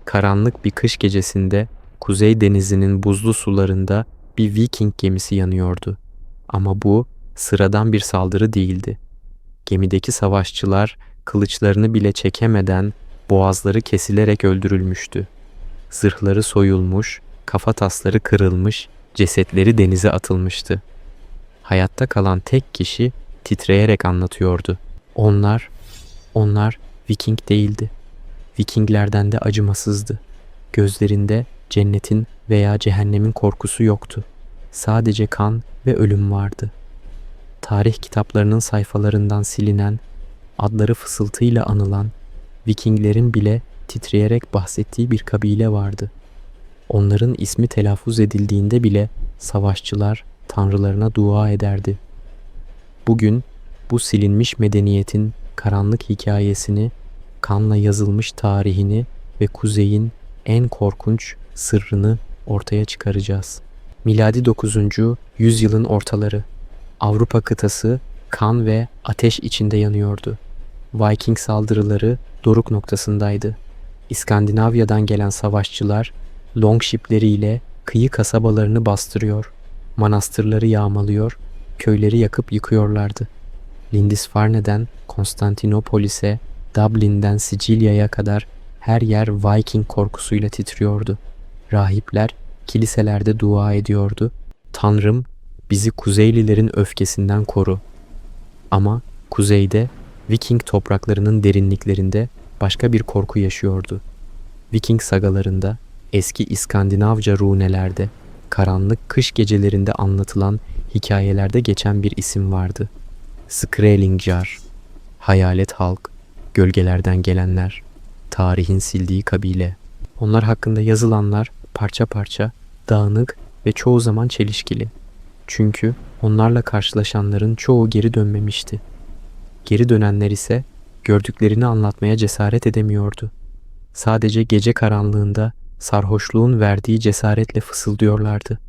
Karanlık bir kış gecesinde Kuzey Denizi'nin buzlu sularında bir Viking gemisi yanıyordu. Ama bu sıradan bir saldırı değildi. Gemideki savaşçılar kılıçlarını bile çekemeden boğazları kesilerek öldürülmüştü. Zırhları soyulmuş, kafatasları kırılmış, cesetleri denize atılmıştı. Hayatta kalan tek kişi titreyerek anlatıyordu. Onlar Viking değildi. Vikinglerden de acımasızdı. Gözlerinde cennetin veya cehennemin korkusu yoktu. Sadece kan ve ölüm vardı. Tarih kitaplarının sayfalarından silinen, adları fısıltıyla anılan, Vikinglerin bile titreyerek bahsettiği bir kabile vardı. Onların ismi telaffuz edildiğinde bile savaşçılar tanrılarına dua ederdi. Bugün bu silinmiş medeniyetin karanlık hikayesini, kanla yazılmış tarihini ve kuzeyin en korkunç sırrını ortaya çıkaracağız. Miladi 9. yüzyılın ortaları. Avrupa kıtası kan ve ateş içinde yanıyordu. Viking saldırıları doruk noktasındaydı. İskandinavya'dan gelen savaşçılar longshipleriyle kıyı kasabalarını bastırıyor, manastırları yağmalıyor, köyleri yakıp yıkıyorlardı. Lindisfarne'den Konstantinopolis'e, Dublin'den Sicilya'ya kadar her yer Viking korkusuyla titriyordu. Rahipler kiliselerde dua ediyordu. Tanrım, bizi Kuzeylilerin öfkesinden koru. Ama kuzeyde, Viking topraklarının derinliklerinde başka bir korku yaşıyordu. Viking sagalarında, eski İskandinavca runelerde, karanlık kış gecelerinde anlatılan hikayelerde geçen bir isim vardı. Skrælingjar, hayalet halk, gölgelerden gelenler, tarihin sildiği kabile. Onlar hakkında yazılanlar parça parça, dağınık ve çoğu zaman çelişkili. Çünkü onlarla karşılaşanların çoğu geri dönmemişti. Geri dönenler ise gördüklerini anlatmaya cesaret edemiyordu. Sadece gece karanlığında sarhoşluğun verdiği cesaretle fısıldıyorlardı.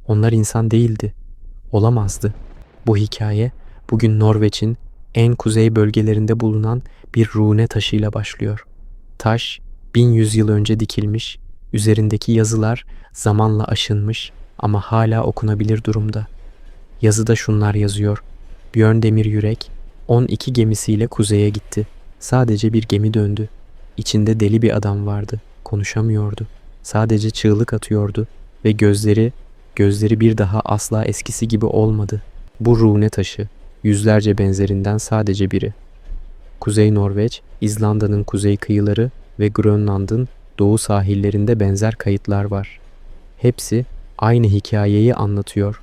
Onlar insan değildi, olamazdı. Bu hikaye bugün Norveç'in en kuzey bölgelerinde bulunan bir rune taşıyla başlıyor. Taş 1100 yıl önce dikilmiş, üzerindeki yazılar zamanla aşınmış ama hala okunabilir durumda. Yazıda şunlar yazıyor: Björn Demiryürek 12 gemisiyle kuzeye gitti. Sadece bir gemi döndü. İçinde deli bir adam vardı. Konuşamıyordu. Sadece çığlık atıyordu ve gözleri bir daha asla eskisi gibi olmadı. Bu rune taşı, yüzlerce benzerinden sadece biri. Kuzey Norveç, İzlanda'nın kuzey kıyıları ve Grönland'ın doğu sahillerinde benzer kayıtlar var. Hepsi aynı hikayeyi anlatıyor.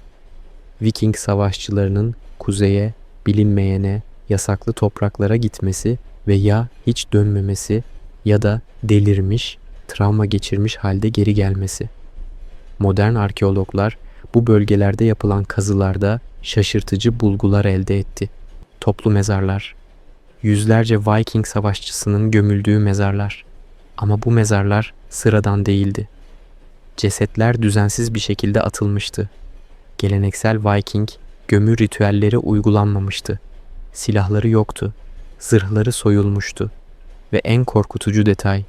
Viking savaşçılarının kuzeye, bilinmeyene, yasaklı topraklara gitmesi ve ya hiç dönmemesi ya da delirmiş, travma geçirmiş halde geri gelmesi. Modern arkeologlar bu bölgelerde yapılan kazılarda şaşırtıcı bulgular elde etti. Toplu mezarlar, yüzlerce Viking savaşçısının gömüldüğü mezarlar. Ama bu mezarlar sıradan değildi. Cesetler düzensiz bir şekilde atılmıştı. Geleneksel Viking gömü ritüelleri uygulanmamıştı. Silahları yoktu. Zırhları soyulmuştu. Ve en korkutucu detay,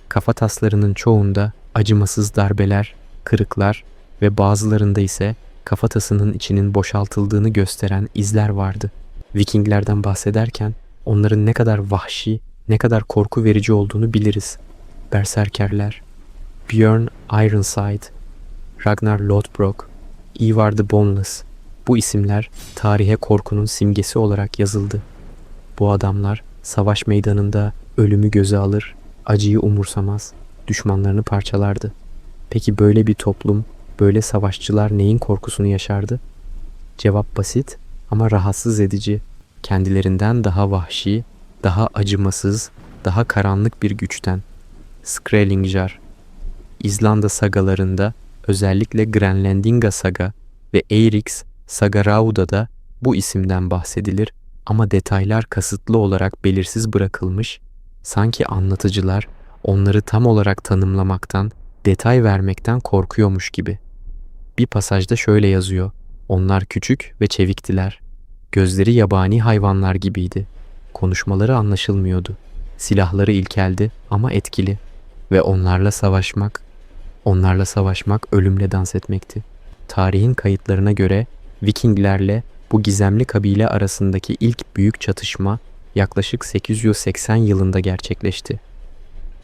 kafataslarının çoğunda acımasız darbeler, kırıklar ve bazılarında ise kafatasının içinin boşaltıldığını gösteren izler vardı. Vikinglerden bahsederken onların ne kadar vahşi, ne kadar korku verici olduğunu biliriz. Berserkerler, Björn Ironside, Ragnar Lodbrok, Ivar the Boneless, bu isimler tarihe korkunun simgesi olarak yazıldı. Bu adamlar savaş meydanında ölümü göze alır, acıyı umursamaz, düşmanlarını parçalardı. Peki böyle bir toplum, böyle savaşçılar neyin korkusunu yaşardı? Cevap basit ama rahatsız edici. Kendilerinden daha vahşi, daha acımasız, daha karanlık bir güçten. Skrælingjar. İzlanda sagalarında, özellikle Grenlandinga saga ve Eiríks Saga Rauda'da bu isimden bahsedilir ama detaylar kasıtlı olarak belirsiz bırakılmış, sanki anlatıcılar onları tam olarak tanımlamaktan, detay vermekten korkuyormuş gibi. Bir pasajda şöyle yazıyor: Onlar küçük ve çeviktiler. Gözleri yabani hayvanlar gibiydi. Konuşmaları anlaşılmıyordu. Silahları ilkeldi ama etkili. ve onlarla savaşmak ölümle dans etmekti. Tarihin kayıtlarına göre Vikinglerle bu gizemli kabile arasındaki ilk büyük çatışma yaklaşık 880 yılında gerçekleşti.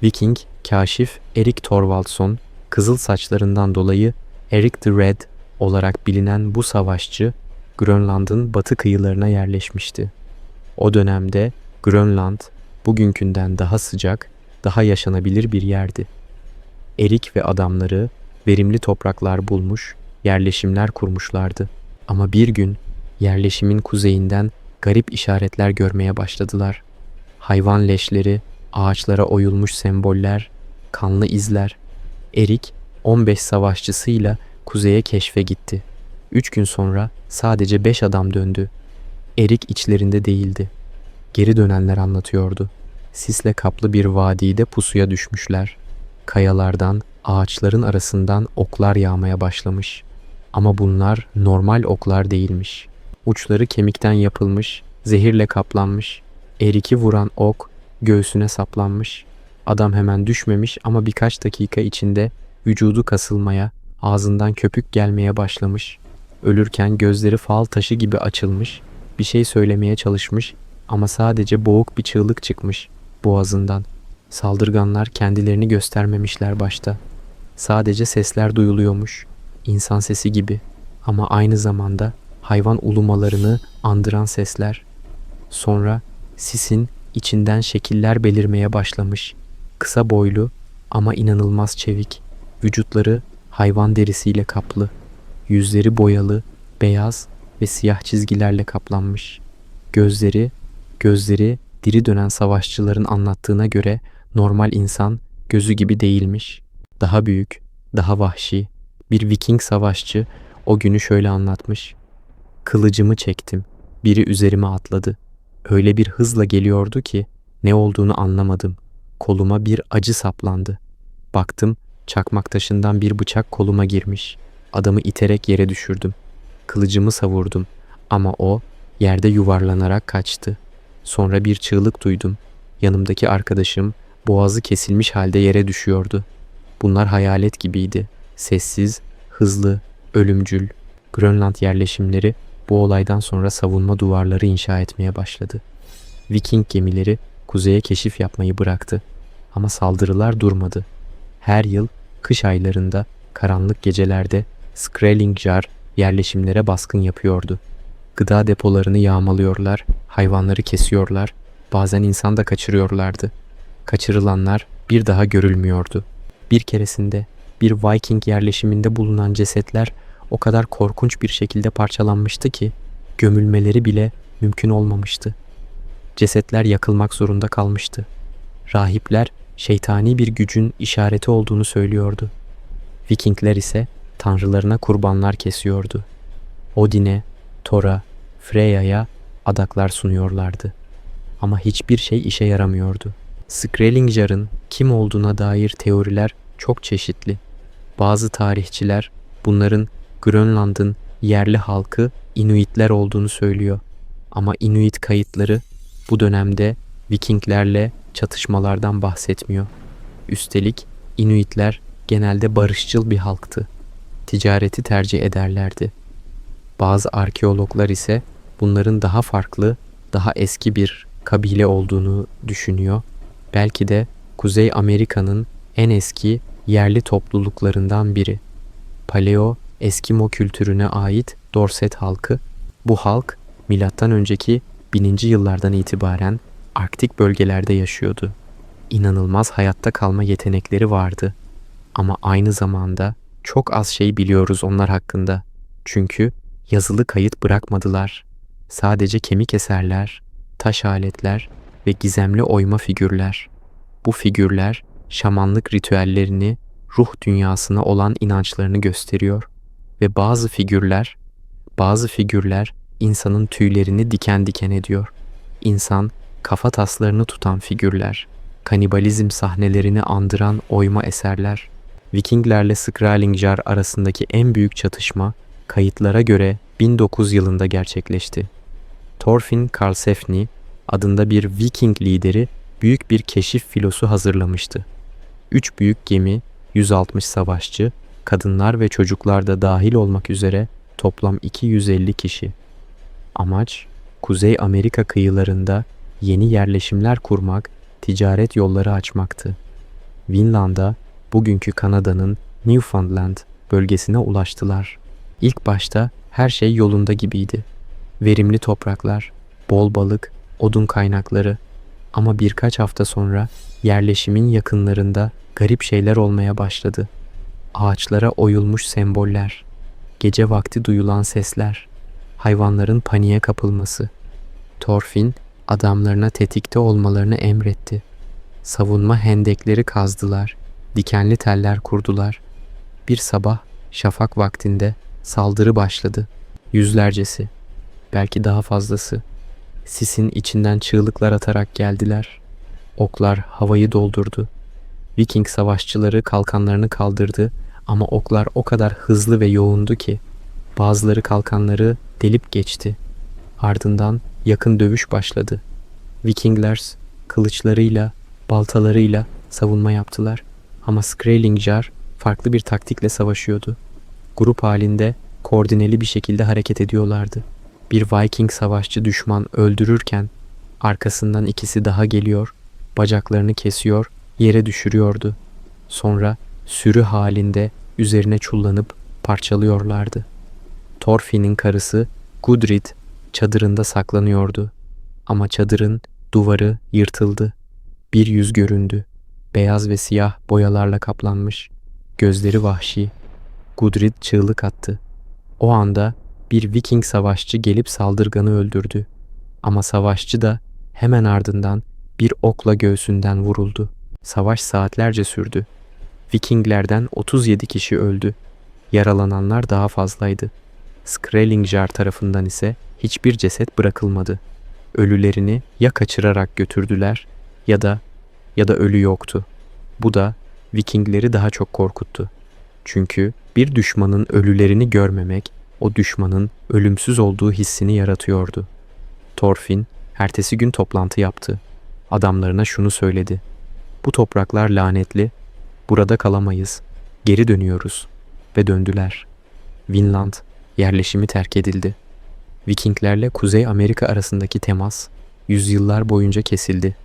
Viking kaşif Erik Thorvaldsson, kızıl saçlarından dolayı Erik the Red olarak bilinen bu savaşçı, Grönland'ın batı kıyılarına yerleşmişti. O dönemde Grönland, bugünkünden daha sıcak, daha yaşanabilir bir yerdi. Erik ve adamları verimli topraklar bulmuş, yerleşimler kurmuşlardı. Ama bir gün yerleşimin kuzeyinden garip işaretler görmeye başladılar. Hayvan leşleri, ağaçlara oyulmuş semboller, kanlı izler. Erik 15 savaşçısıyla kuzeye keşfe gitti. 3 gün sonra sadece 5 adam döndü. Erik içlerinde değildi. Geri dönenler anlatıyordu. Sisle kaplı bir vadide pusuya düşmüşler. Kayalardan, ağaçların arasından oklar yağmaya başlamış. Ama bunlar normal oklar değilmiş. Uçları kemikten yapılmış, zehirle kaplanmış. Erik'i vuran ok göğsüne saplanmış. Adam hemen düşmemiş ama birkaç dakika içinde vücudu kasılmaya, ağzından köpük gelmeye başlamış. Ölürken gözleri fal taşı gibi açılmış, bir şey söylemeye çalışmış ama sadece boğuk bir çığlık çıkmış boğazından. Saldırganlar kendilerini göstermemişler başta. Sadece sesler duyuluyormuş, insan sesi gibi ama aynı zamanda hayvan ulumalarını andıran sesler. Sonra sisin içinden şekiller belirmeye başlamış. Kısa boylu ama inanılmaz çevik. Vücutları hayvan derisiyle kaplı. Yüzleri boyalı, beyaz ve siyah çizgilerle kaplanmış. Gözleri diri dönen savaşçıların anlattığına göre normal insan gözü gibi değilmiş. Daha büyük, daha vahşi. Bir Viking savaşçı o günü şöyle anlatmış. Kılıcımı çektim. Biri üzerime atladı. Öyle bir hızla geliyordu ki ne olduğunu anlamadım. Koluma bir acı saplandı. Baktım, çakmak taşından bir bıçak koluma girmiş. Adamı iterek yere düşürdüm. Kılıcımı savurdum ama o yerde yuvarlanarak kaçtı. Sonra bir çığlık duydum. Yanımdaki arkadaşım boğazı kesilmiş halde yere düşüyordu. Bunlar hayalet gibiydi. Sessiz, hızlı, ölümcül. Grönland yerleşimleri bu olaydan sonra savunma duvarları inşa etmeye başladı. Viking gemileri kuzeye keşif yapmayı bıraktı. Ama saldırılar durmadı. Her yıl kış aylarında karanlık gecelerde Skrælingjar yerleşimlere baskın yapıyordu. Gıda depolarını yağmalıyorlar, hayvanları kesiyorlar, bazen insan da kaçırıyorlardı. Kaçırılanlar bir daha görülmüyordu. Bir keresinde bir Viking yerleşiminde bulunan cesetler o kadar korkunç bir şekilde parçalanmıştı ki gömülmeleri bile mümkün olmamıştı. Cesetler yakılmak zorunda kalmıştı. Rahipler şeytani bir gücün işareti olduğunu söylüyordu. Vikingler ise tanrılarına kurbanlar kesiyordu. Odin'e, Thor'a, Freya'ya adaklar sunuyorlardı. Ama hiçbir şey işe yaramıyordu. Skrælingjar'ın kim olduğuna dair teoriler çok çeşitli. Bazı tarihçiler bunların Grönland'ın yerli halkı Inuitler olduğunu söylüyor. Ama Inuit kayıtları bu dönemde Vikinglerle çatışmalardan bahsetmiyor. Üstelik Inuitler genelde barışçıl bir halktı. Ticareti tercih ederlerdi. Bazı arkeologlar ise bunların daha farklı, daha eski bir kabile olduğunu düşünüyor. Belki de Kuzey Amerika'nın en eski yerli topluluklarından biri. Paleo Eskimo kültürüne ait Dorset halkı. Bu halk M.Ö. 1000. yıllardan itibaren Arktik bölgelerde yaşıyordu. İnanılmaz hayatta kalma yetenekleri vardı. Ama aynı zamanda çok az şey biliyoruz onlar hakkında. Çünkü yazılı kayıt bırakmadılar. Sadece kemik eserler, taş aletler ve gizemli oyma figürler. Bu figürler şamanlık ritüellerini, ruh dünyasına olan inançlarını gösteriyor ve bazı figürler insanın tüylerini diken diken ediyor. İnsan kafa taslarını tutan figürler, kanibalizm sahnelerini andıran oyma eserler. Vikinglerle Skrælingjar arasındaki en büyük çatışma kayıtlara göre 1009 yılında gerçekleşti. Thorfinn Karlsefni adında bir Viking lideri büyük bir keşif filosu hazırlamıştı. 3 büyük gemi, 160 savaşçı, kadınlar ve çocuklar da dahil olmak üzere toplam 250 kişi. Amaç, Kuzey Amerika kıyılarında yeni yerleşimler kurmak, ticaret yolları açmaktı. Vinland'a, bugünkü Kanada'nın Newfoundland bölgesine ulaştılar. İlk başta her şey yolunda gibiydi. Verimli topraklar, bol balık, odun kaynakları, ama birkaç hafta sonra yerleşimin yakınlarında garip şeyler olmaya başladı. Ağaçlara oyulmuş semboller, gece vakti duyulan sesler, hayvanların paniğe kapılması. Thorfinn adamlarına tetikte olmalarını emretti. Savunma hendekleri kazdılar, dikenli teller kurdular. Bir sabah şafak vaktinde saldırı başladı. Yüzlercesi, belki daha fazlası, sisin içinden çığlıklar atarak geldiler. Oklar havayı doldurdu. Viking savaşçıları kalkanlarını kaldırdı ama oklar o kadar hızlı ve yoğundu ki bazıları kalkanları delip geçti. Ardından yakın dövüş başladı. Vikingler kılıçlarıyla, baltalarıyla savunma yaptılar ama Skrælingjar farklı bir taktikle savaşıyordu. Grup halinde koordineli bir şekilde hareket ediyorlardı. Bir Viking savaşçı düşman öldürürken arkasından ikisi daha geliyor, bacaklarını kesiyor, yere düşürüyordu. Sonra sürü halinde üzerine çullanıp parçalıyorlardı. Thorfinn'in karısı Gudrid çadırında saklanıyordu. Ama çadırın duvarı yırtıldı. Bir yüz göründü. Beyaz ve siyah boyalarla kaplanmış. Gözleri vahşi. Gudrid çığlık attı. O anda bir Viking savaşçı gelip saldırganı öldürdü. Ama savaşçı da hemen ardından bir okla göğsünden vuruldu. Savaş saatlerce sürdü. Vikinglerden 37 kişi öldü. Yaralananlar daha fazlaydı. Skrælingjar tarafından ise hiçbir ceset bırakılmadı. Ölülerini ya kaçırarak götürdüler ya da ölü yoktu. Bu da Vikingleri daha çok korkuttu. Çünkü bir düşmanın ölülerini görmemek, o düşmanın ölümsüz olduğu hissini yaratıyordu. Thorfinn ertesi gün toplantı yaptı. Adamlarına şunu söyledi: "Bu topraklar lanetli, burada kalamayız, geri dönüyoruz." Ve döndüler. Vinland yerleşimi terk edildi. Vikinglerle Kuzey Amerika arasındaki temas yüzyıllar boyunca kesildi.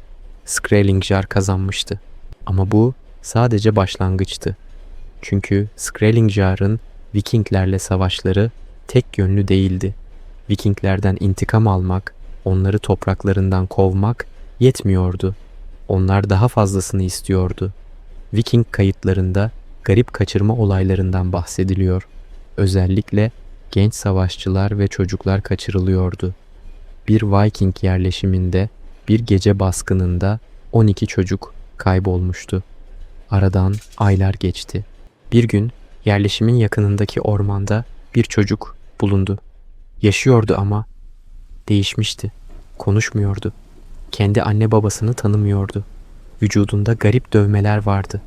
Skrælingjar kazanmıştı. Ama bu sadece başlangıçtı. Çünkü Skrælingjar'ın Vikinglerle savaşları tek yönlü değildi. Vikinglerden intikam almak, onları topraklarından kovmak yetmiyordu. Onlar daha fazlasını istiyordu. Viking kayıtlarında garip kaçırma olaylarından bahsediliyor. Özellikle genç savaşçılar ve çocuklar kaçırılıyordu. Bir Viking yerleşiminde bir gece baskınında 12 çocuk kaybolmuştu. Aradan aylar geçti. Bir gün yerleşimin yakınındaki ormanda bir çocuk bulundu. Yaşıyordu ama değişmişti. Konuşmuyordu. Kendi anne babasını tanımıyordu. Vücudunda garip dövmeler vardı.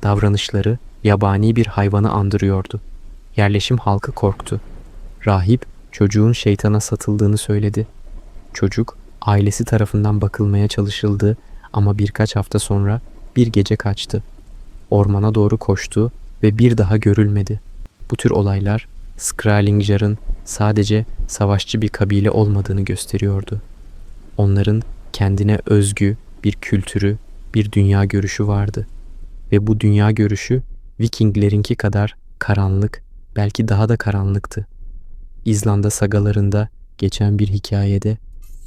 Davranışları yabani bir hayvanı andırıyordu. Yerleşim halkı korktu. Rahip çocuğun şeytana satıldığını söyledi. Çocuk ailesi tarafından bakılmaya çalışıldı ama birkaç hafta sonra bir gece kaçtı. Ormana doğru koştu ve bir daha görülmedi. Bu tür olaylar Skrælingjar'ın sadece savaşçı bir kabile olmadığını gösteriyordu. Onların kendine özgü bir kültürü, bir dünya görüşü vardı. Ve bu dünya görüşü Vikinglerinki kadar karanlık, belki daha da karanlıktı. İzlanda sagalarında geçen bir hikayede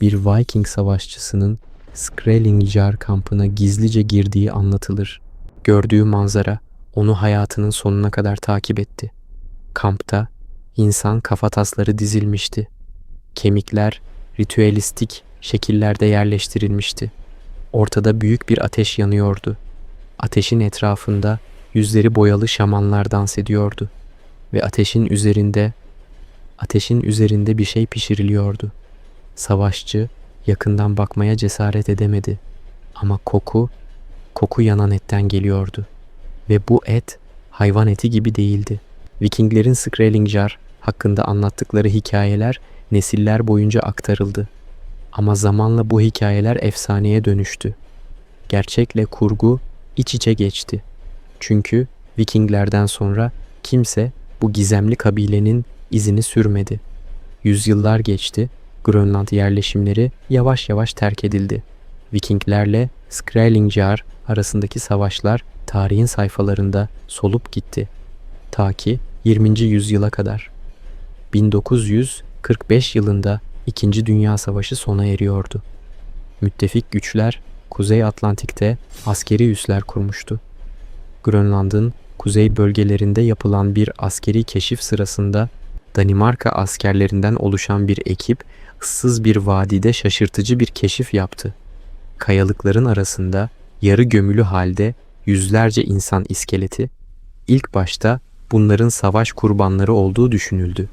bir Viking savaşçısının Skrælingjar kampına gizlice girdiği anlatılır. Gördüğü manzara onu hayatının sonuna kadar takip etti. Kampta insan kafatasları dizilmişti. Kemikler ritüelistik şekillerde yerleştirilmişti. Ortada büyük bir ateş yanıyordu. Ateşin etrafında yüzleri boyalı şamanlar dans ediyordu ve ateşin üzerinde bir şey pişiriliyordu. Savaşçı yakından bakmaya cesaret edemedi ama koku yanan etten geliyordu ve bu et hayvan eti gibi değildi. Vikinglerin Skrælingjar hakkında anlattıkları hikayeler nesiller boyunca aktarıldı. Ama zamanla bu hikayeler efsaneye dönüştü. Gerçekle kurgu iç içe geçti. Çünkü Vikinglerden sonra kimse bu gizemli kabilenin izini sürmedi. Yüzyıllar geçti, Grönland yerleşimleri yavaş yavaş terk edildi. Vikinglerle Skrælingjar arasındaki savaşlar tarihin sayfalarında solup gitti. Ta ki 20. yüzyıla kadar. 1945 yılında İkinci Dünya Savaşı sona eriyordu. Müttefik güçler Kuzey Atlantik'te askeri üsler kurmuştu. Grönland'ın kuzey bölgelerinde yapılan bir askeri keşif sırasında Danimarka askerlerinden oluşan bir ekip ıssız bir vadide şaşırtıcı bir keşif yaptı. Kayalıkların arasında yarı gömülü halde yüzlerce insan iskeleti, ilk başta bunların savaş kurbanları olduğu düşünüldü.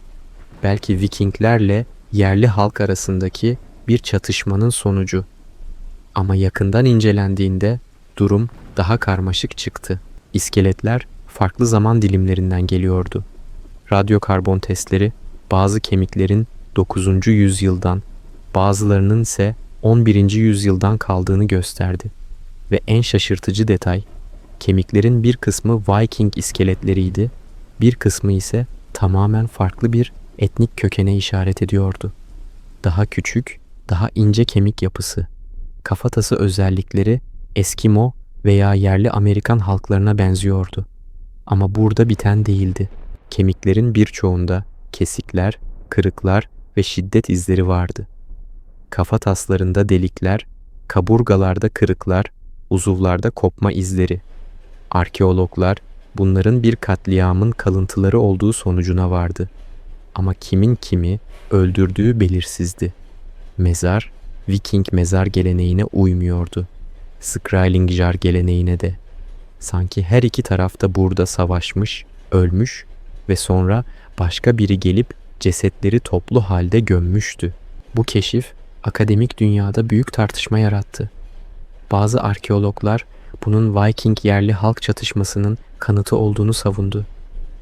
Belki Vikinglerle yerli halk arasındaki bir çatışmanın sonucu. Ama yakından incelendiğinde durum daha karmaşık çıktı. İskeletler farklı zaman dilimlerinden geliyordu. Radyokarbon testleri bazı kemiklerin 9. yüzyıldan, bazılarının ise 11. yüzyıldan kaldığını gösterdi. Ve en şaşırtıcı detay, kemiklerin bir kısmı Viking iskeletleriydi, bir kısmı ise tamamen farklı bir etnik kökene işaret ediyordu. Daha küçük, daha ince kemik yapısı, kafatası özellikleri Eskimo veya yerli Amerikan halklarına benziyordu. Ama burada biten değildi. Kemiklerin birçoğunda kesikler, kırıklar ve şiddet izleri vardı. Kafataslarında delikler, kaburgalarda kırıklar, uzuvlarda kopma izleri. Arkeologlar bunların bir katliamın kalıntıları olduğu sonucuna vardı. Ama kimin kimi öldürdüğü belirsizdi. Mezar, Viking mezar geleneğine uymuyordu. Skrælingjar geleneğine de. Sanki her iki taraf da burada savaşmış, ölmüş ve sonra başka biri gelip cesetleri toplu halde gömmüştü. Bu keşif akademik dünyada büyük tartışma yarattı. Bazı arkeologlar bunun Viking yerli halk çatışmasının kanıtı olduğunu savundu.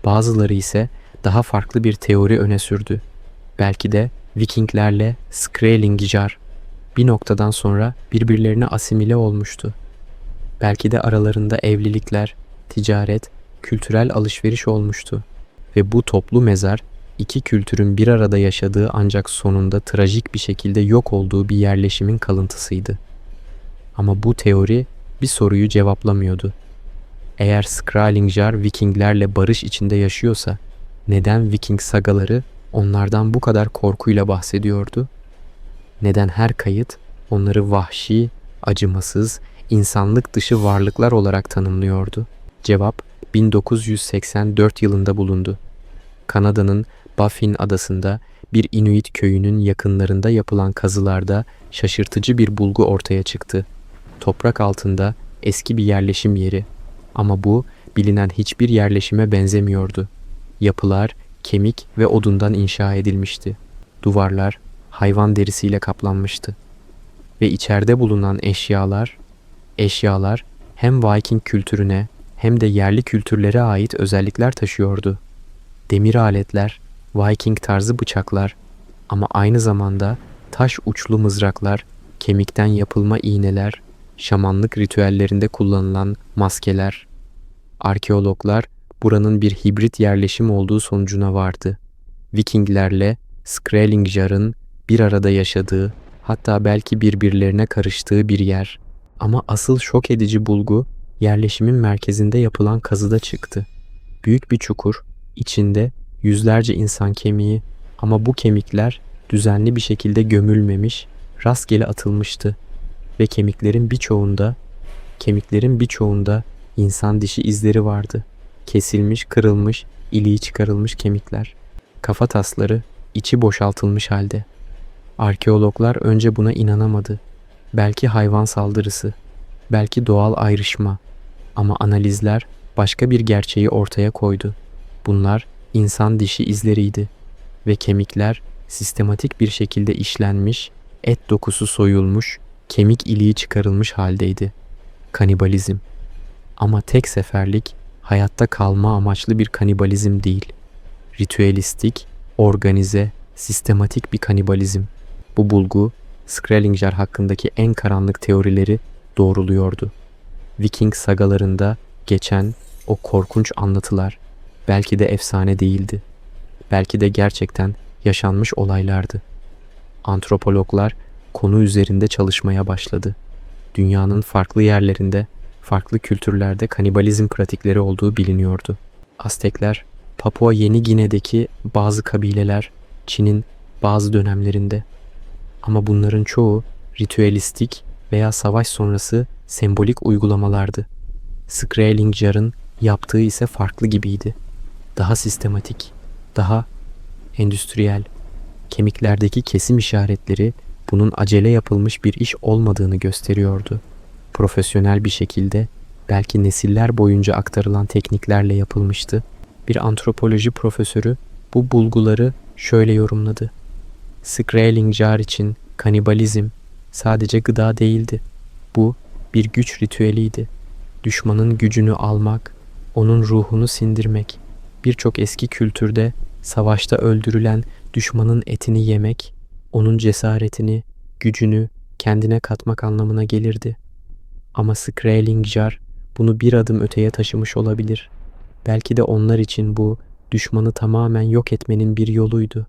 Bazıları ise daha farklı bir teori öne sürdü. Belki de Vikinglerle Skrælingjar bir noktadan sonra birbirlerine asimile olmuştu. Belki de aralarında evlilikler, ticaret, kültürel alışveriş olmuştu. Ve bu toplu mezar iki kültürün bir arada yaşadığı ancak sonunda trajik bir şekilde yok olduğu bir yerleşimin kalıntısıydı. Ama bu teori bir soruyu cevaplamıyordu. Eğer Skrælingjar Vikinglerle barış içinde yaşıyorsa, neden Viking sagaları onlardan bu kadar korkuyla bahsediyordu? Neden her kayıt onları vahşi, acımasız, insanlık dışı varlıklar olarak tanımlıyordu? Cevap 1984 yılında bulundu. Kanada'nın Baffin adasında bir Inuit köyünün yakınlarında yapılan kazılarda şaşırtıcı bir bulgu ortaya çıktı. Toprak altında eski bir yerleşim yeri. Ama bu bilinen hiçbir yerleşime benzemiyordu. Yapılar kemik ve odundan inşa edilmişti. Duvarlar hayvan derisiyle kaplanmıştı. Ve içeride bulunan eşyalar hem Viking kültürüne hem de yerli kültürlere ait özellikler taşıyordu. Demir aletler, Viking tarzı bıçaklar ama aynı zamanda taş uçlu mızraklar, kemikten yapılma iğneler, şamanlık ritüellerinde kullanılan maskeler. Arkeologlar buranın bir hibrit yerleşim olduğu sonucuna vardı. Vikinglerle Skrælingjar'ın bir arada yaşadığı, hatta belki birbirlerine karıştığı bir yer. Ama asıl şok edici bulgu yerleşimin merkezinde yapılan kazıda çıktı. Büyük bir çukur, içinde yüzlerce insan kemiği ama bu kemikler düzenli bir şekilde gömülmemiş, rastgele atılmıştı ve kemiklerin birçoğunda insan dişi izleri vardı. Kesilmiş, kırılmış, iliği çıkarılmış kemikler. Kafa tasları içi boşaltılmış halde. Arkeologlar önce buna inanamadı. Belki hayvan saldırısı, belki doğal ayrışma. Ama analizler başka bir gerçeği ortaya koydu. Bunlar insan dişi izleriydi ve kemikler sistematik bir şekilde işlenmiş, et dokusu soyulmuş, kemik iliği çıkarılmış haldeydi. Kanibalizm. Ama tek seferlik, hayatta kalma amaçlı bir kanibalizm değil. Ritüelistik, organize, sistematik bir kanibalizm. Bu bulgu, Skrælingjar hakkındaki en karanlık teorileri doğruluyordu. Viking sagalarında geçen O korkunç anlatılar belki de efsane değildi. Belki de gerçekten yaşanmış olaylardı. Antropologlar konu üzerinde çalışmaya başladı. Dünyanın farklı yerlerinde, farklı kültürlerde kanibalizm pratikleri olduğu biliniyordu. Aztekler, Papua Yeni Gine'deki bazı kabileler, Çin'in bazı dönemlerinde. Ama bunların çoğu ritüelistik veya savaş sonrası sembolik uygulamalardı. Skrælingjar'ın yaptığı ise farklı gibiydi. Daha sistematik, daha endüstriyel. Kemiklerdeki kesim işaretleri bunun acele yapılmış bir iş olmadığını gösteriyordu. Profesyonel bir şekilde, belki nesiller boyunca aktarılan tekniklerle yapılmıştı. Bir antropoloji profesörü bu bulguları şöyle yorumladı. Skrælingjar için kanibalizm sadece gıda değildi. Bu bir güç ritüeliydi. Düşmanın gücünü almak, onun ruhunu sindirmek. Birçok eski kültürde savaşta öldürülen düşmanın etini yemek, onun cesaretini, gücünü kendine katmak anlamına gelirdi. Ama Skrælingjar bunu bir adım öteye taşımış olabilir. Belki de onlar için bu düşmanı tamamen yok etmenin bir yoluydu.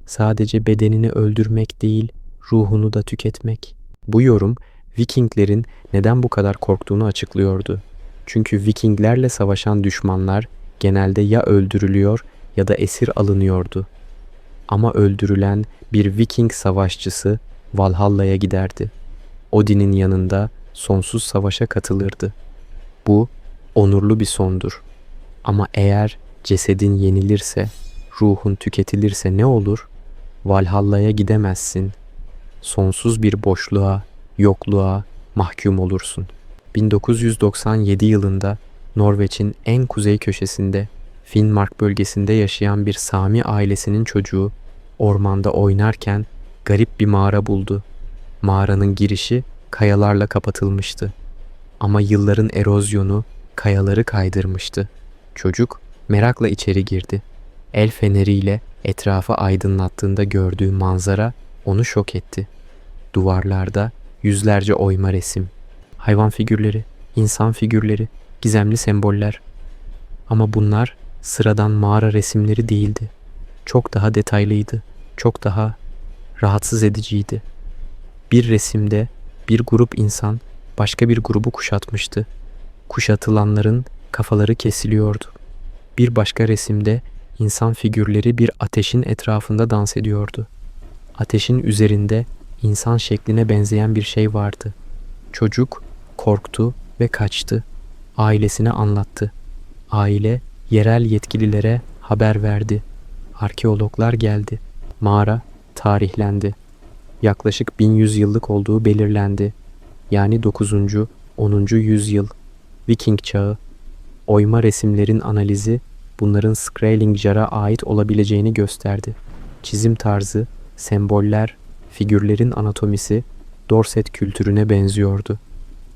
Sadece bedenini öldürmek değil, ruhunu da tüketmek. Bu yorum Vikinglerin neden bu kadar korktuğunu açıklıyordu. Çünkü Vikinglerle savaşan düşmanlar genelde ya öldürülüyor ya da esir alınıyordu. Ama öldürülen bir Viking savaşçısı Valhalla'ya giderdi. Odin'in yanında sonsuz savaşa katılırdı. Bu onurlu bir sondur. Ama eğer cesedin yenilirse, ruhun tüketilirse ne olur? Valhalla'ya gidemezsin. Sonsuz bir boşluğa, yokluğa mahkum olursun. 1997 yılında Norveç'in en kuzey köşesinde Finnmark bölgesinde yaşayan bir Sami ailesinin çocuğu ormanda oynarken garip bir mağara buldu. Mağaranın girişi kayalarla kapatılmıştı. Ama yılların erozyonu kayaları kaydırmıştı. Çocuk merakla içeri girdi. El feneriyle etrafı aydınlattığında gördüğü manzara onu şok etti. Duvarlarda yüzlerce oyma resim. Hayvan figürleri, insan figürleri, gizemli semboller. Ama bunlar sıradan mağara resimleri değildi. Çok daha detaylıydı, çok daha rahatsız ediciydi. Bir resimde bir grup insan başka bir grubu kuşatmıştı. Kuşatılanların kafaları kesiliyordu. Bir başka resimde insan figürleri bir ateşin etrafında dans ediyordu. Ateşin üzerinde insan şekline benzeyen bir şey vardı. Çocuk korktu ve kaçtı. Ailesine anlattı. Aile yerel yetkililere haber verdi. Arkeologlar geldi. Mağara tarihlendi. Yaklaşık 1100 yıllık olduğu belirlendi. Yani 9. 10. yüzyıl, Viking çağı. Oyma resimlerin analizi bunların Skrælingjar'a ait olabileceğini gösterdi. Çizim tarzı, semboller, figürlerin anatomisi Dorset kültürüne benziyordu.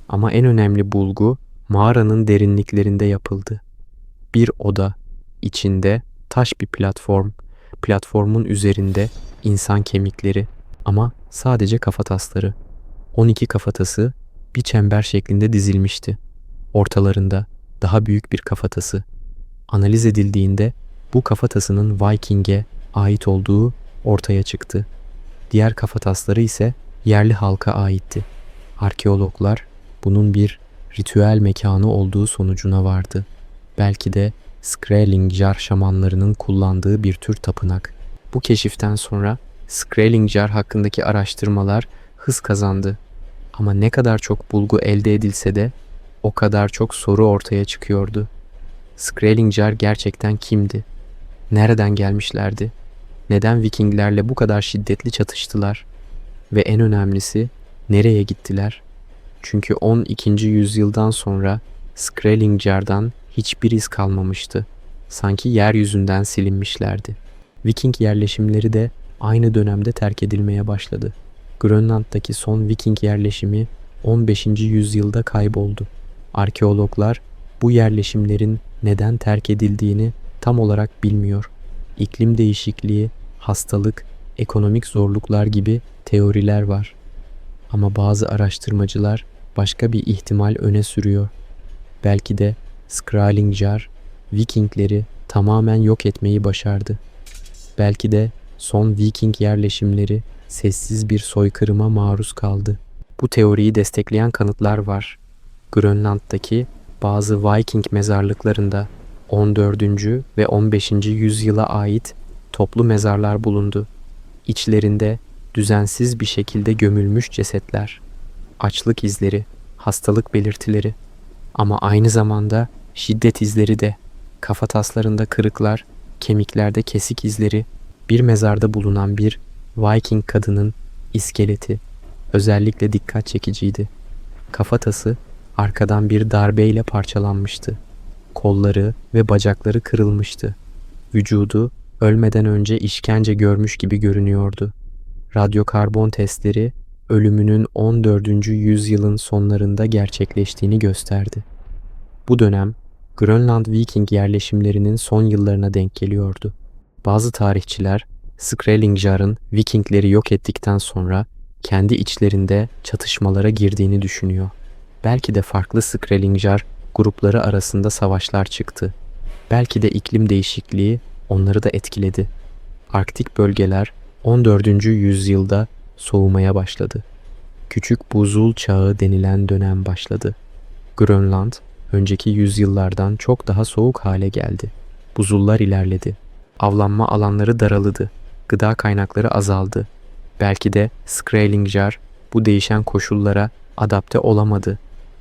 Ama en önemli bulgu mağaranın derinliklerinde yapıldı. Bir oda, içinde taş bir platform, platformun üzerinde insan kemikleri ama sadece kafatasları. 12 kafatası bir çember şeklinde dizilmişti. Ortalarında daha büyük bir kafatası. Analiz edildiğinde bu kafatasının Viking'e ait olduğu ortaya çıktı. Diğer kafatasları ise yerli halka aitti. Arkeologlar bunun bir ritüel mekanı olduğu sonucuna vardı. Belki de Skrælingjar şamanlarının kullandığı bir tür tapınak. Bu keşiften sonra Skrælingjar hakkındaki araştırmalar hız kazandı. Ama ne kadar çok bulgu elde edilse de o kadar çok soru ortaya çıkıyordu. Skrælingjar gerçekten kimdi? Nereden gelmişlerdi? Neden Vikinglerle bu kadar şiddetli çatıştılar? Ve en önemlisi nereye gittiler? Çünkü 12. yüzyıldan sonra Skrælingjar'dan hiçbir iz kalmamıştı. Sanki yeryüzünden silinmişlerdi. Viking yerleşimleri de aynı dönemde terk edilmeye başladı. Grönland'daki son Viking yerleşimi 15. yüzyılda kayboldu. Arkeologlar bu yerleşimlerin neden terk edildiğini tam olarak bilmiyor. İklim değişikliği, hastalık, ekonomik zorluklar gibi teoriler var. Ama bazı araştırmacılar başka bir ihtimal öne sürüyor. Belki de Skrælingjar, Vikingleri tamamen yok etmeyi başardı. Belki de son Viking yerleşimleri sessiz bir soykırıma maruz kaldı. Bu teoriyi destekleyen kanıtlar var. Grönland'daki bazı Viking mezarlıklarında 14. ve 15. yüzyıla ait toplu mezarlar bulundu. İçlerinde düzensiz bir şekilde gömülmüş cesetler, açlık izleri, hastalık belirtileri ama aynı zamanda şiddet izleri de, kafataslarında kırıklar, kemiklerde kesik izleri, bir mezarda bulunan bir Viking kadının iskeleti özellikle dikkat çekiciydi. Kafatası arkadan bir darbeyle parçalanmıştı. Kolları ve bacakları kırılmıştı. Vücudu ölmeden önce işkence görmüş gibi görünüyordu. Radyokarbon testleri ölümünün 14. yüzyılın sonlarında gerçekleştiğini gösterdi. Bu dönem Grönland Viking yerleşimlerinin son yıllarına denk geliyordu. Bazı tarihçiler Skrælingjar'ın Vikingleri yok ettikten sonra kendi içlerinde çatışmalara girdiğini düşünüyor. Belki de farklı Skrælingjar grupları arasında savaşlar çıktı. Belki de iklim değişikliği onları da etkiledi. Arktik bölgeler 14. yüzyılda soğumaya başladı. Küçük buzul çağı denilen dönem başladı. Grönland önceki yüzyıllardan çok daha soğuk hale geldi. Buzullar ilerledi. Avlanma alanları daraldı. Gıda kaynakları azaldı. Belki de Skrælingjar bu değişen koşullara adapte olamadı.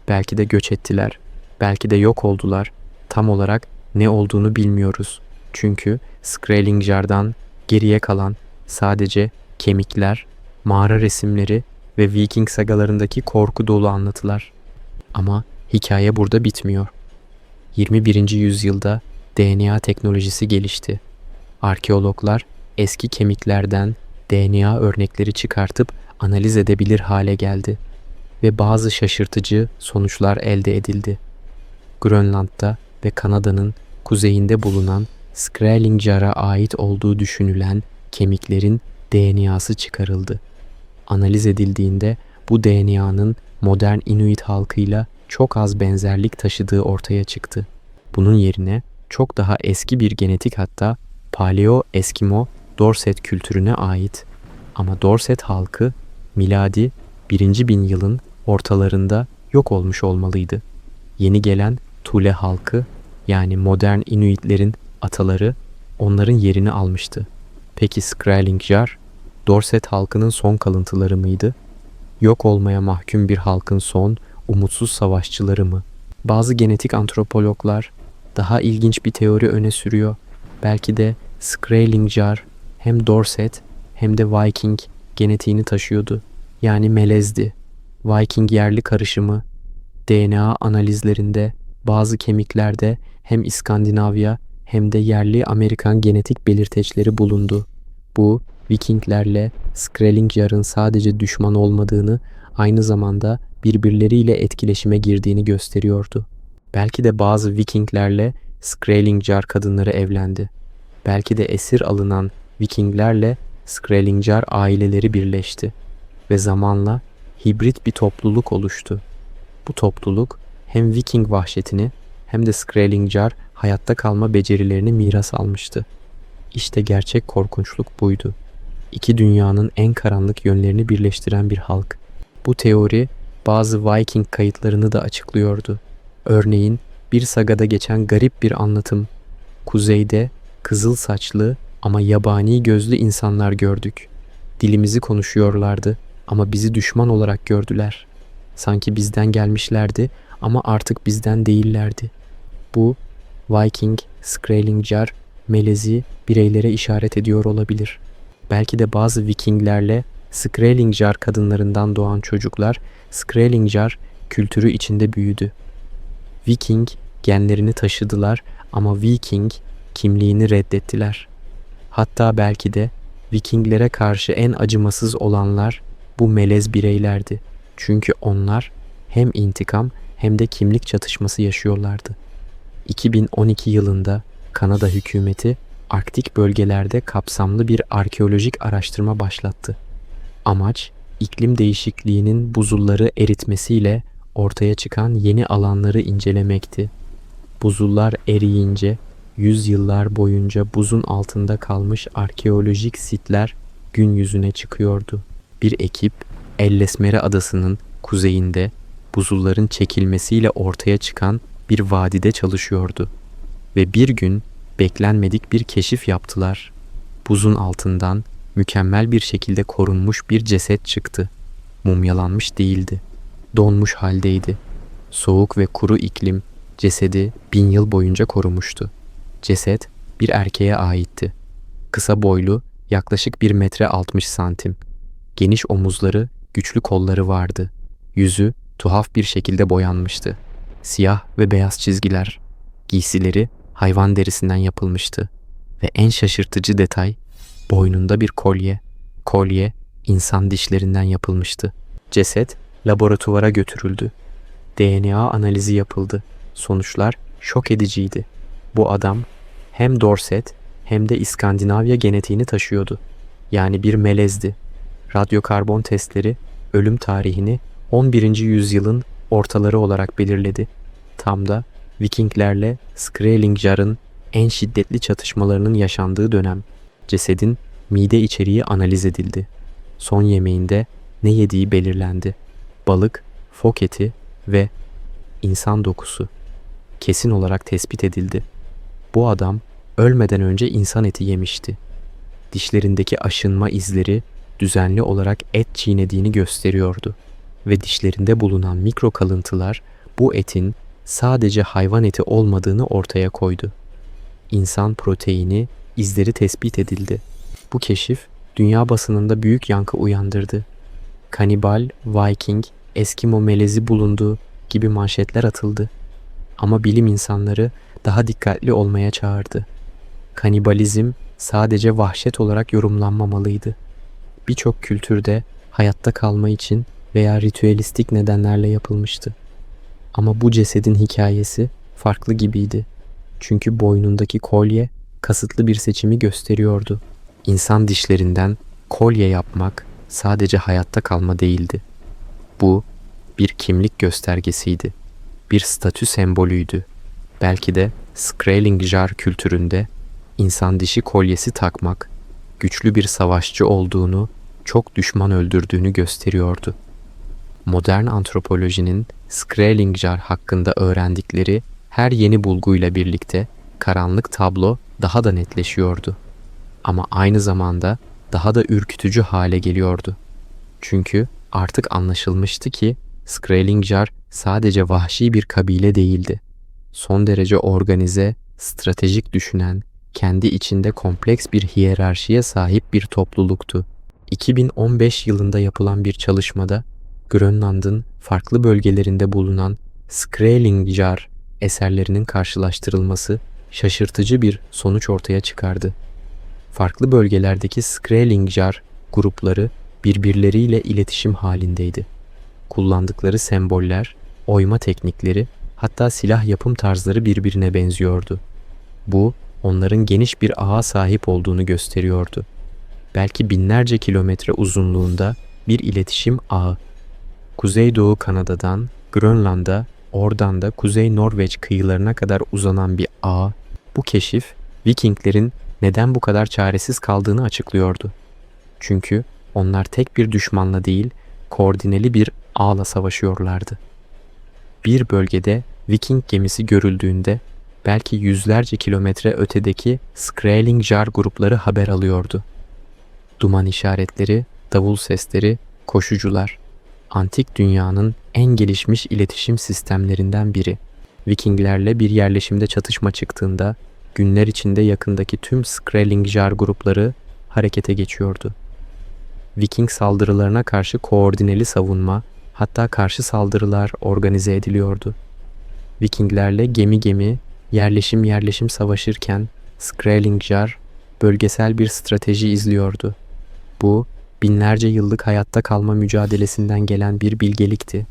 Belki de göç ettiler. Belki de yok oldular. Tam olarak ne olduğunu bilmiyoruz. Çünkü Skrælingjar'dan geriye kalan sadece kemikler, mağara resimleri ve Viking sagalarındaki korku dolu anlatılar. Ama hikaye burada bitmiyor. 21. yüzyılda DNA teknolojisi gelişti. Arkeologlar eski kemiklerden DNA örnekleri çıkartıp analiz edebilir hale geldi ve bazı şaşırtıcı sonuçlar elde edildi. Grönland'da ve Kanada'nın kuzeyinde bulunan Skrælingjar'a ait olduğu düşünülen kemiklerin DNA'sı çıkarıldı. Analiz edildiğinde bu DNA'nın modern Inuit halkıyla çok az benzerlik taşıdığı ortaya çıktı. Bunun yerine çok daha eski bir genetik, hatta Paleo-Eskimo Dorset kültürüne ait. Ama Dorset halkı miladi 1. bin yılın ortalarında yok olmuş olmalıydı. Yeni gelen Thule halkı, yani modern Inuitlerin ataları, onların yerini almıştı. Peki Skrælingjar, Dorset halkının son kalıntıları mıydı? Yok olmaya mahkum bir halkın son, umutsuz savaşçıları mı? Bazı genetik antropologlar daha ilginç bir teori öne sürüyor. Belki de Skrælingjar hem Dorset hem de Viking genetiğini taşıyordu. Yani melezdi. Viking yerli karışımı. DNA analizlerinde bazı kemiklerde hem İskandinavya hem de yerli Amerikan genetik belirteçleri bulundu. Bu, Vikinglerle Skrælingjar'ın sadece düşman olmadığını, aynı zamanda birbirleriyle etkileşime girdiğini gösteriyordu. Belki de bazı Vikinglerle Skrælingjar kadınları evlendi. Belki de esir alınan Vikinglerle Skrælingjar aileleri birleşti ve zamanla hibrit bir topluluk oluştu. Bu topluluk hem Viking vahşetini hem de Skrælingjar hayatta kalma becerilerini miras almıştı. İşte gerçek korkunçluk buydu. İki dünyanın en karanlık yönlerini birleştiren bir halk. Bu teori bazı Viking kayıtlarını da açıklıyordu. Örneğin bir sagada geçen garip bir anlatım. Kuzeyde kızıl saçlı ama yabani gözlü insanlar gördük. Dilimizi konuşuyorlardı ama bizi düşman olarak gördüler. Sanki bizden gelmişlerdi ama artık bizden değillerdi. Bu Viking, Skrælingjar, melezi bireylere işaret ediyor olabilir. Belki de bazı Vikinglerle Skrælingjar kadınlarından doğan çocuklar Skrælingjar kültürü içinde büyüdü. Viking genlerini taşıdılar ama Viking kimliğini reddettiler. Hatta belki de Vikinglere karşı en acımasız olanlar bu melez bireylerdi. Çünkü onlar hem intikam hem de kimlik çatışması yaşıyorlardı. 2012 yılında Kanada hükümeti Arktik bölgelerde kapsamlı bir arkeolojik araştırma başlattı. Amaç, iklim değişikliğinin buzulları eritmesiyle ortaya çıkan yeni alanları incelemekti. Buzullar eriyince yüzyıllar boyunca buzun altında kalmış arkeolojik sitler gün yüzüne çıkıyordu. Bir ekip Ellesmere Adası'nın kuzeyinde buzulların çekilmesiyle ortaya çıkan bir vadide çalışıyordu. Ve bir gün beklenmedik bir keşif yaptılar. Buzun altından mükemmel bir şekilde korunmuş bir ceset çıktı. Mumyalanmış değildi. Donmuş haldeydi. Soğuk ve kuru iklim cesedi 1000 yıl boyunca korumuştu. Ceset bir erkeğe aitti. Kısa boylu, yaklaşık 1 metre 60 santim. Geniş omuzları, güçlü kolları vardı. Yüzü tuhaf bir şekilde boyanmıştı. Siyah ve beyaz çizgiler. Giysileri hayvan derisinden yapılmıştı. Ve en şaşırtıcı detay, boynunda bir kolye. Kolye insan dişlerinden yapılmıştı. Ceset laboratuvara götürüldü. DNA analizi yapıldı. Sonuçlar şok ediciydi. Bu adam hem Dorset hem de İskandinavya genetiğini taşıyordu. Yani bir melezdi. Radyokarbon testleri ölüm tarihini 11. yüzyılın ortaları olarak belirledi. Tam da Vikinglerle Skrælingjar'ın en şiddetli çatışmalarının yaşandığı dönem. Cesedin mide içeriği analiz edildi. Son yemeğinde ne yediği belirlendi. Balık, fok eti ve insan dokusu kesin olarak tespit edildi. Bu adam ölmeden önce insan eti yemişti. Dişlerindeki aşınma izleri düzenli olarak et çiğnediğini gösteriyordu ve dişlerinde bulunan mikro kalıntılar bu etin sadece hayvan eti olmadığını ortaya koydu. İnsan proteini izleri tespit edildi. Bu keşif dünya basınında büyük yankı uyandırdı. Kanibal, Viking, Eskimo melezi bulundu gibi manşetler atıldı. Ama bilim insanları daha dikkatli olmaya çağırdı. Kanibalizm sadece vahşet olarak yorumlanmamalıydı. Birçok kültürde hayatta kalma için veya ritüelistik nedenlerle yapılmıştı. Ama bu cesedin hikayesi farklı gibiydi. Çünkü boynundaki kolye kasıtlı bir seçimi gösteriyordu. İnsan dişlerinden kolye yapmak sadece hayatta kalma değildi. Bu bir kimlik göstergesiydi. Bir statü sembolüydü. Belki de Skrælingjar kültüründe insan dişi kolyesi takmak güçlü bir savaşçı olduğunu, çok düşman öldürdüğünü gösteriyordu. Modern antropolojinin Skrælingjar hakkında öğrendikleri her yeni bulguyla birlikte karanlık tablo daha da netleşiyordu. Ama aynı zamanda daha da ürkütücü hale geliyordu. Çünkü artık anlaşılmıştı ki Skrælingjar sadece vahşi bir kabile değildi. Son derece organize, stratejik düşünen, kendi içinde kompleks bir hiyerarşiye sahip bir topluluktu. 2015 yılında yapılan bir çalışmada Grönland'ın farklı bölgelerinde bulunan Skrælingjar eserlerinin karşılaştırılması şaşırtıcı bir sonuç ortaya çıkardı. Farklı bölgelerdeki Skrælingjar grupları birbirleriyle iletişim halindeydi. Kullandıkları semboller, oyma teknikleri, hatta silah yapım tarzları birbirine benziyordu. Bu, onların geniş bir ağa sahip olduğunu gösteriyordu. Belki binlerce kilometre uzunluğunda bir iletişim ağı. Kuzeydoğu Kanada'dan Grönland'a, oradan da Kuzey Norveç kıyılarına kadar uzanan bir ağ. Bu keşif, Vikinglerin neden bu kadar çaresiz kaldığını açıklıyordu. Çünkü onlar tek bir düşmanla değil, koordineli bir ağla savaşıyorlardı. Bir bölgede Viking gemisi görüldüğünde belki yüzlerce kilometre ötedeki Skrælingjar grupları haber alıyordu. Duman işaretleri, davul sesleri, koşucular. Antik dünyanın en gelişmiş iletişim sistemlerinden biri. Vikinglerle bir yerleşimde çatışma çıktığında günler içinde yakındaki tüm Skrælingjar grupları harekete geçiyordu. Viking saldırılarına karşı koordineli savunma, hatta karşı saldırılar organize ediliyordu. Vikinglerle gemi yerleşim savaşırken Skrælingjar bölgesel bir strateji izliyordu. Bu, binlerce yıllık hayatta kalma mücadelesinden gelen bir bilgelikti.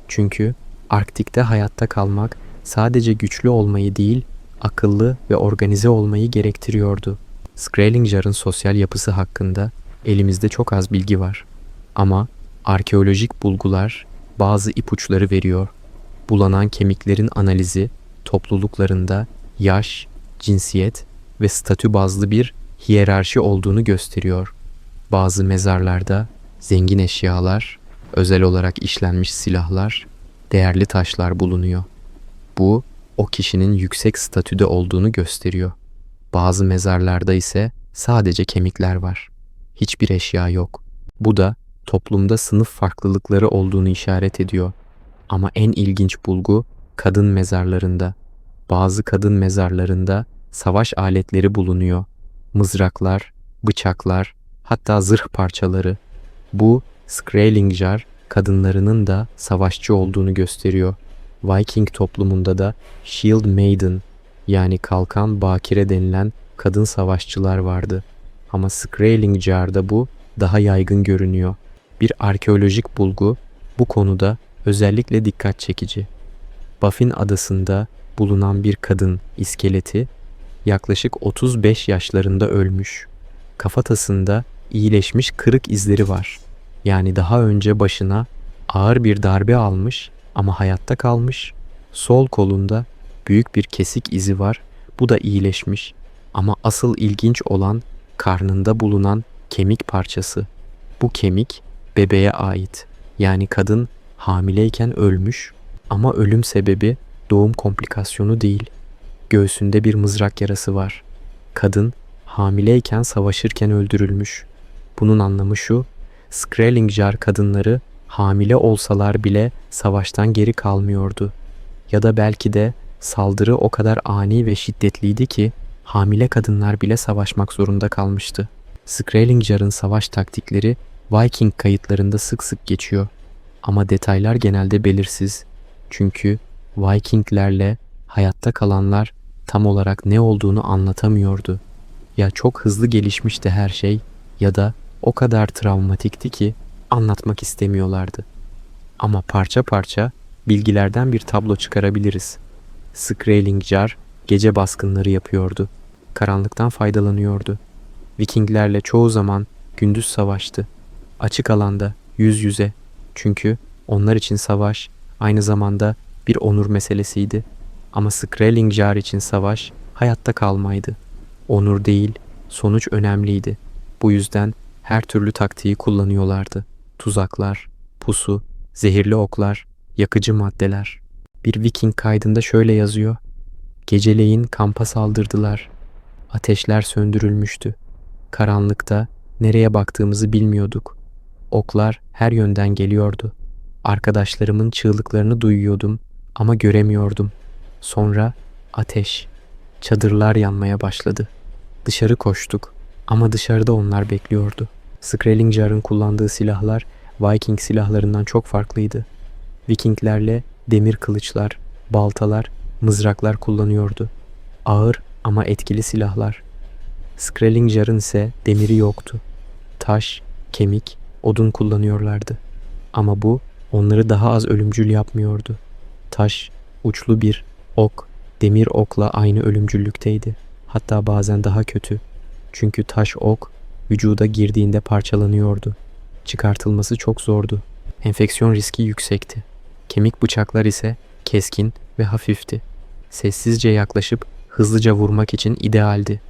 Çünkü Arktik'te hayatta kalmak sadece güçlü olmayı değil, akıllı ve organize olmayı gerektiriyordu. Skrælingjar'ın sosyal yapısı hakkında elimizde çok az bilgi var. Ama arkeolojik bulgular bazı ipuçları veriyor. Bulanan kemiklerin analizi topluluklarında yaş, cinsiyet ve statü bazlı bir hiyerarşi olduğunu gösteriyor. Bazı mezarlarda zengin eşyalar, özel olarak işlenmiş silahlar, değerli taşlar bulunuyor. Bu, o kişinin yüksek statüde olduğunu gösteriyor. Bazı mezarlarda ise sadece kemikler var. Hiçbir eşya yok. Bu da toplumda sınıf farklılıkları olduğunu işaret ediyor. Ama en ilginç bulgu kadın mezarlarında. Bazı kadın mezarlarında savaş aletleri bulunuyor. Mızraklar, bıçaklar, hatta zırh parçaları. Bu Skrælingjar kadınlarının da savaşçı olduğunu gösteriyor. Viking toplumunda da Shield Maiden yani kalkan bakire denilen kadın savaşçılar vardı. Ama Skrælingjar'da bu daha yaygın görünüyor. Bir arkeolojik bulgu bu konuda özellikle dikkat çekici. Baffin adasında bulunan bir kadın iskeleti yaklaşık 35 yaşlarında ölmüş. Kafatasında iyileşmiş kırık izleri var. Yani daha önce başına ağır bir darbe almış ama hayatta kalmış. Sol kolunda büyük bir kesik izi var. Bu da iyileşmiş. Ama asıl ilginç olan karnında bulunan kemik parçası. Bu kemik bebeğe ait. Yani kadın hamileyken ölmüş ama ölüm sebebi doğum komplikasyonu değil. Göğsünde bir mızrak yarası var. Kadın hamileyken savaşırken öldürülmüş. Bunun anlamı şu: Skrælingjar kadınları hamile olsalar bile savaştan geri kalmıyordu. Ya da belki de saldırı o kadar ani ve şiddetliydi ki hamile kadınlar bile savaşmak zorunda kalmıştı. Skrælingjar'ın savaş taktikleri Viking kayıtlarında sık sık geçiyor. Ama detaylar genelde belirsiz. Çünkü Vikinglerle hayatta kalanlar tam olarak ne olduğunu anlatamıyordu. Ya çok hızlı gelişmişti her şey ya da o kadar travmatikti ki anlatmak istemiyorlardı. Ama parça parça bilgilerden bir tablo çıkarabiliriz. Skrælingjar gece baskınları yapıyordu. Karanlıktan faydalanıyordu. Vikinglerle çoğu zaman gündüz savaştı. Açık alanda, yüz yüze. Çünkü onlar için savaş aynı zamanda bir onur meselesiydi. Ama Skrælingjar için savaş hayatta kalmaydı. Onur değil, sonuç önemliydi. Bu yüzden her türlü taktiği kullanıyorlardı. Tuzaklar, pusu, zehirli oklar, yakıcı maddeler. Bir Viking kaydında şöyle yazıyor: Geceleyin kampa saldırdılar. Ateşler söndürülmüştü. Karanlıkta nereye baktığımızı bilmiyorduk. Oklar her yönden geliyordu. Arkadaşlarımın çığlıklarını duyuyordum ama göremiyordum. Sonra ateş, çadırlar yanmaya başladı. Dışarı koştuk ama dışarıda onlar bekliyordu. Skrælingjar'ın kullandığı silahlar Viking silahlarından çok farklıydı. Vikinglerle demir kılıçlar, baltalar, mızraklar kullanıyordu. Ağır ama etkili silahlar. Skrælingjar'ın ise demiri yoktu. Taş, kemik, odun kullanıyorlardı. Ama bu onları daha az ölümcül yapmıyordu. Taş, uçlu bir ok, demir okla aynı ölümcüllükteydi. Hatta bazen daha kötü. Çünkü taş ok vücuda girdiğinde parçalanıyordu. Çıkartılması çok zordu. Enfeksiyon riski yüksekti. Kemik bıçaklar ise keskin ve hafifti. Sessizce yaklaşıp hızlıca vurmak için idealdi.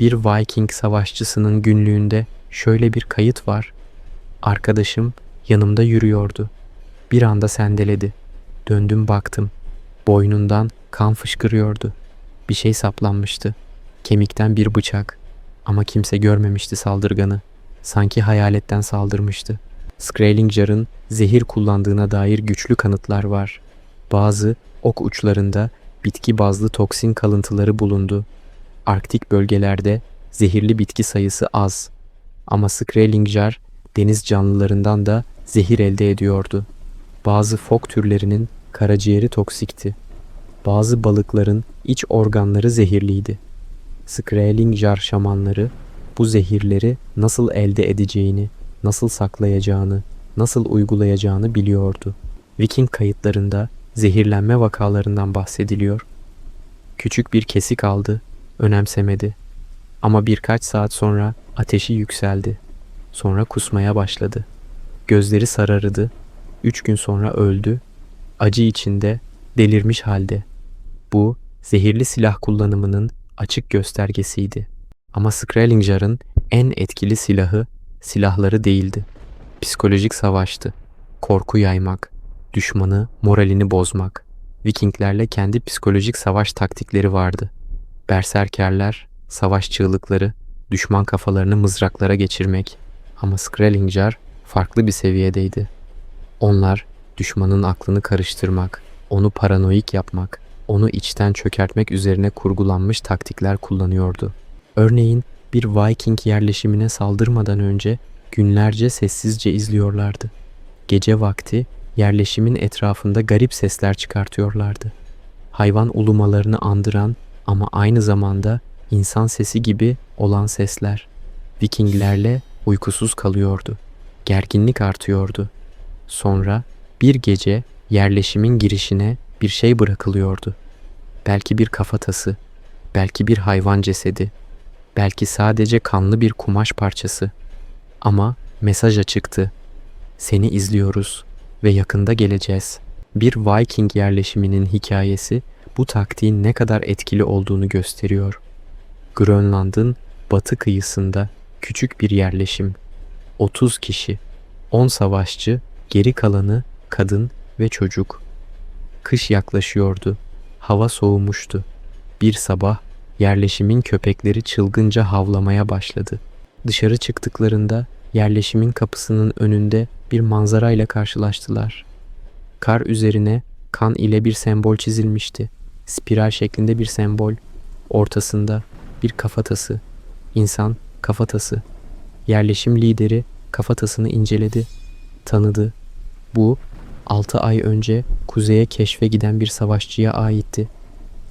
Bir Viking savaşçısının günlüğünde şöyle bir kayıt var: Arkadaşım yanımda yürüyordu. Bir anda sendeledi. Döndüm baktım. Boynundan kan fışkırıyordu. Bir şey saplanmıştı. Kemikten bir bıçak. Ama kimse görmemişti saldırganı. Sanki hayaletten saldırmıştı. Skrælingjar'ın zehir kullandığına dair güçlü kanıtlar var. Bazı ok uçlarında bitki bazlı toksin kalıntıları bulundu. Arktik bölgelerde zehirli bitki sayısı az. Ama Skrælingjar deniz canlılarından da zehir elde ediyordu. Bazı fok türlerinin karaciğeri toksikti. Bazı balıkların iç organları zehirliydi. Skrælingjar şamanları bu zehirleri nasıl elde edeceğini, nasıl saklayacağını, nasıl uygulayacağını biliyordu. Viking kayıtlarında zehirlenme vakalarından bahsediliyor. Küçük bir kesik aldı, önemsemedi. Ama birkaç saat sonra ateşi yükseldi. Sonra kusmaya başladı. Gözleri sarardı. 3 gün sonra öldü. Acı içinde, delirmiş halde. Bu, zehirli silah kullanımının açık göstergesiydi. Ama Skrælingjar'ın en etkili silahları değildi. Psikolojik savaştı. Korku yaymak, düşmanı moralini bozmak. Vikinglerle kendi psikolojik savaş taktikleri vardı. Berserkerler, savaş çığlıkları, düşman kafalarını mızraklara geçirmek. Ama Skrælingjar farklı bir seviyedeydi. Onlar düşmanın aklını karıştırmak, onu paranoik yapmak, onu içten çökertmek üzerine kurgulanmış taktikler kullanıyordu. Örneğin bir Viking yerleşimine saldırmadan önce günlerce sessizce izliyorlardı. Gece vakti yerleşimin etrafında garip sesler çıkartıyorlardı. Hayvan ulumalarını andıran ama aynı zamanda insan sesi gibi olan sesler. Vikinglerle uykusuz kalıyordu. Gerginlik artıyordu. Sonra bir gece yerleşimin girişine bir şey bırakılıyordu. Belki bir kafatası, belki bir hayvan cesedi, belki sadece kanlı bir kumaş parçası. Ama mesaj açıktı. Seni izliyoruz ve yakında geleceğiz. Bir Viking yerleşiminin hikayesi bu taktiğin ne kadar etkili olduğunu gösteriyor. Grönland'ın batı kıyısında küçük bir yerleşim. 30 kişi, 10 savaşçı, geri kalanı kadın ve çocuk. Kış yaklaşıyordu. Hava soğumuştu. Bir sabah yerleşimin köpekleri çılgınca havlamaya başladı. Dışarı çıktıklarında yerleşimin kapısının önünde bir manzarayla karşılaştılar. Kar üzerine kan ile bir sembol çizilmişti. Spiral şeklinde bir sembol. Ortasında bir kafatası. İnsan kafatası. Yerleşim lideri kafatasını inceledi. Tanıdı. Bu 6 ay önce kuzeye keşfe giden bir savaşçıya aitti.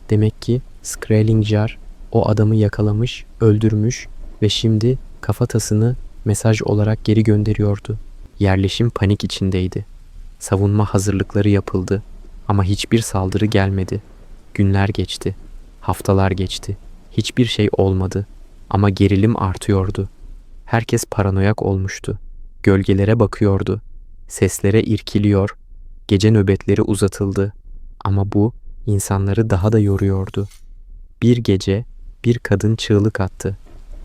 Demek ki Skrælingjar o adamı yakalamış, öldürmüş ve şimdi kafatasını mesaj olarak geri gönderiyordu. Yerleşim panik içindeydi. Savunma hazırlıkları yapıldı ama hiçbir saldırı gelmedi. Günler geçti, haftalar geçti. Hiçbir şey olmadı ama gerilim artıyordu. Herkes paranoyak olmuştu. Gölgelere bakıyordu. Seslere irkiliyor. Gece nöbetleri uzatıldı. Ama bu insanları daha da yoruyordu. Bir gece bir kadın çığlık attı.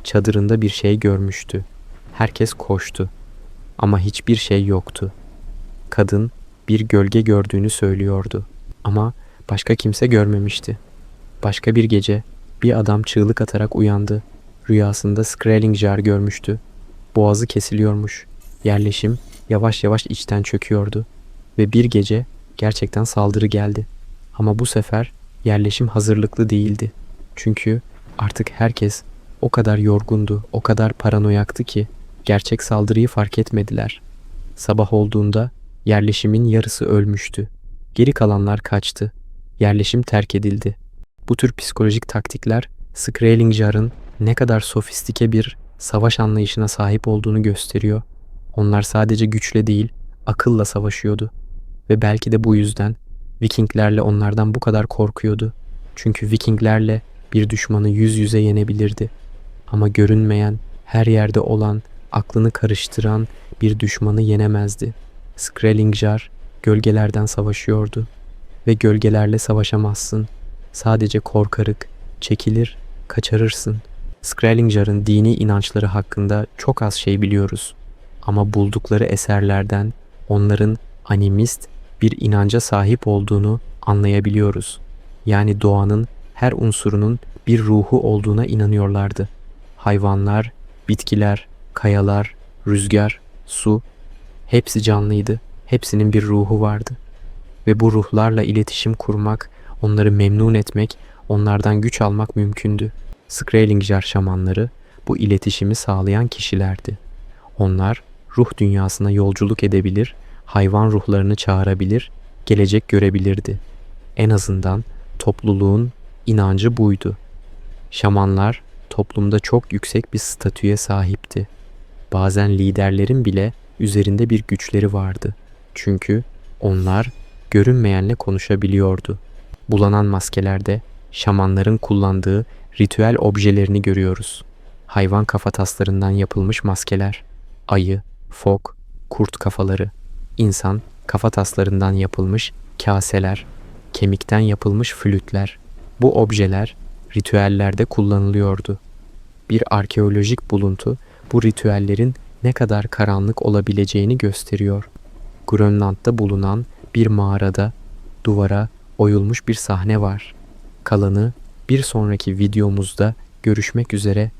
Çadırında bir şey görmüştü. Herkes koştu. Ama hiçbir şey yoktu. Kadın bir gölge gördüğünü söylüyordu. Ama başka kimse görmemişti. Başka bir gece bir adam çığlık atarak uyandı. Rüyasında Skrælingjar görmüştü. Boğazı kesiliyormuş. Yerleşim yavaş yavaş içten çöküyordu. Ve bir gece gerçekten saldırı geldi. Ama bu sefer yerleşim hazırlıklı değildi. Çünkü artık herkes o kadar yorgundu, o kadar paranoyaktı ki gerçek saldırıyı fark etmediler. Sabah olduğunda yerleşimin yarısı ölmüştü. Geri kalanlar kaçtı. Yerleşim terk edildi. Bu tür psikolojik taktikler Skrælingjar'ın ne kadar sofistike bir savaş anlayışına sahip olduğunu gösteriyor. Onlar sadece güçle değil, akılla savaşıyordu. Ve belki de bu yüzden Vikinglerle onlardan bu kadar korkuyordu. Çünkü Vikinglerle bir düşmanı yüz yüze yenebilirdi. Ama görünmeyen, her yerde olan, aklını karıştıran bir düşmanı yenemezdi. Skrælingjar gölgelerden savaşıyordu. Ve gölgelerle savaşamazsın. Sadece korkarık, çekilir, kaçarırsın. Skrælingjar'ın dini inançları hakkında çok az şey biliyoruz. Ama buldukları eserlerden onların animist bir inanca sahip olduğunu anlayabiliyoruz. Yani doğanın her unsurunun bir ruhu olduğuna inanıyorlardı. Hayvanlar, bitkiler, kayalar, rüzgar, su, hepsi canlıydı. Hepsinin bir ruhu vardı. Ve bu ruhlarla iletişim kurmak, onları memnun etmek, onlardan güç almak mümkündü. Skrælingjar şamanları bu iletişimi sağlayan kişilerdi. Onlar ruh dünyasına yolculuk edebilir, hayvan ruhlarını çağırabilir, gelecek görebilirdi. En azından topluluğun inancı buydu. Şamanlar toplumda çok yüksek bir statüye sahipti. Bazen liderlerin bile üzerinde bir güçleri vardı. Çünkü onlar görünmeyenle konuşabiliyordu. Bulanan maskelerde şamanların kullandığı ritüel objelerini görüyoruz. Hayvan kafataslarından yapılmış maskeler, ayı, fok, kurt kafaları, insan kafataslarından yapılmış kaseler, kemikten yapılmış flütler, Bu objeler ritüellerde kullanılıyordu. Bir arkeolojik buluntu bu ritüellerin ne kadar karanlık olabileceğini gösteriyor. Grönland'da bulunan bir mağarada duvara oyulmuş bir sahne var. Kalanı bir sonraki videomuzda görüşmek üzere.